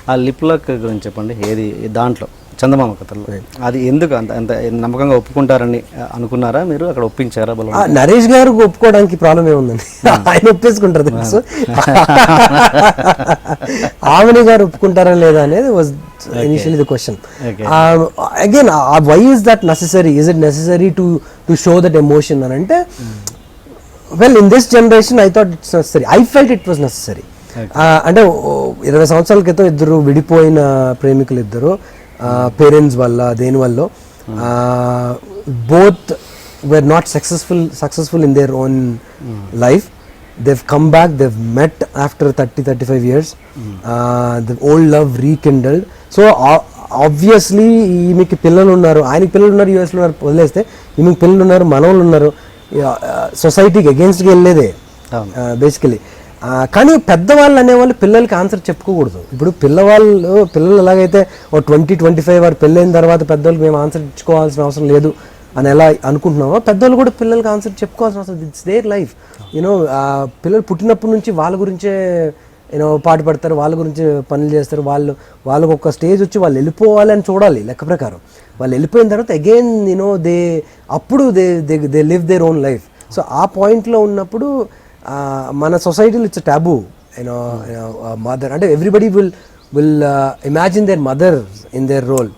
ఆ lip lock గురించి చెప్పండి. ఏది దాంట్లో చందమామ కథల్లో అది ఎందుకు అంత అంత నమ్మకంగా ఒప్పుకుంటారని అనుకున్నారా మీరు? అక్కడ ఒప్పించారా? నరేష్ గారు ఒప్పుకోవడానికి ప్రాబ్లం ఏముందండి, ఆయన ఒప్పేసుకుంటారు తెలుసు. ఆమెని గారు ఒప్పుకుంటారా లేదా అనేది was initially the question. Again why is that necessary? Is it necessary to show that emotion అని అంటే, well in this generation I thought it's necessary. I felt it was necessary. అంటే 20 సంవత్సరాల క్రితం ఇద్దరు విడిపోయిన ప్రేమికులు ఇద్దరు పేరెంట్స్ వల్ల దేనివల్ల both were not successful in their own life. They've come back, they've met after 30-35 years. The old love rekindled. So obviously ఈమెకి పిల్లలు ఉన్నారు, ఆయనకి పిల్లలు ఉన్నారు, యూఎస్లో ఉన్నారు, వదిలేస్తే ఈమెకి పిల్లలు ఉన్నారు, మనవాళ్ళు ఉన్నారు. సొసైటీకి అగేన్స్ట్గా వెళ్ళేదే బేసికలీ. కానీ పెద్దవాళ్ళు అనేవాళ్ళు పిల్లలకి ఆన్సర్ చెప్పుకోకూడదు. ఇప్పుడు పిల్లలు ఎలాగైతే ఓ 20-25 వారు పెళ్ళైన తర్వాత పెద్దవాళ్ళకి మేము ఆన్సర్ ఇచ్చుకోవాల్సిన అవసరం లేదు అని ఎలా అనుకుంటున్నామో, పెద్దవాళ్ళు కూడా పిల్లలకి ఆన్సర్ చెప్పుకోవాల్సిన అవసరం. It's their life. యూనో పిల్లలు పుట్టినప్పటి నుంచి వాళ్ళ గురించే పాటు పడతారు, వాళ్ళ గురించి పనులు చేస్తారు. వాళ్ళకు ఒక స్టేజ్ వచ్చి వాళ్ళు వెళ్ళిపోవాలి అని చూడాలి లెక్క ప్రకారం. వాళ్ళు వెళ్ళిపోయిన తర్వాత అగైన్ అప్పుడు they live their own life. So ఆ పాయింట్లో ఉన్నప్పుడు మన సొసైటీలో ఇట్స్ టాబూ. మదర్ అంటే everybody will imagine their mother in their role.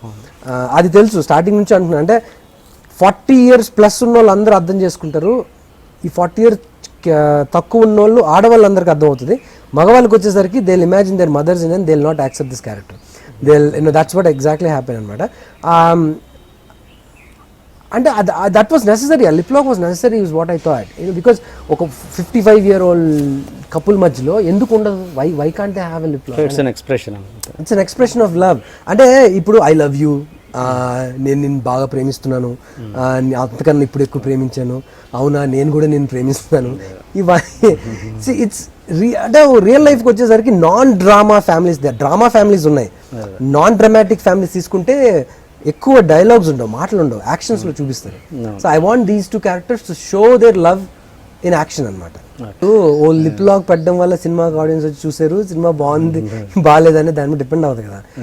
అది తెలుసు స్టార్టింగ్ నుంచి అంటున్నా. అంటే 40 years ప్లస్ ఉన్న వాళ్ళు అందరూ అర్థం చేసుకుంటారు. ఈ 40 years తక్కువ ఉన్న వాళ్ళు ఆడవాళ్ళందరికీ అర్థం అవుతుంది. మగవాళ్ళకి వచ్చేసరికి they will imagine their mothers in and they will not accept this character. They that's what exactly happen అనమాట. అంటే that was necessary. Lip lock was necessary is what I thought. Because ఒక 55-year-old కపుల్ మధ్యలో ఎందుకు ఉండదు? Why can't they have a lip lock? It's an expression of love. అంటే ఇప్పుడు I love you, నేను నిన్ను బాగా ప్రేమిస్తున్నాను, అంతకన్నా ఇప్పుడు ఎక్కువ ప్రేమించాను, అవునా నేను కూడా నేను ప్రేమిస్తున్నాను, ఇవన్నీ ఇట్స్ అంటే రియల్ లైఫ్కి వచ్చేసరికి నాన్ డ్రామా ఫ్యామిలీస్ ఉన్నాయి. నాన్ డ్రామాటిక్ ఫ్యామిలీస్ తీసుకుంటే ఎక్కువ డైలాగ్స్ ఉండవు, మాటలు ఉండవు, యాక్షన్స్లో చూపిస్తారు. So I want these 2 characters to show there love in action అనమాట. ఓ లిప్ లాక్ పెట్టడం వల్ల సినిమాకి ఆడియన్స్ వచ్చి చూసారు, సినిమా బాగుంది బాగాలేదని దాని మీద డిపెండ్ అవ్వదు కదా.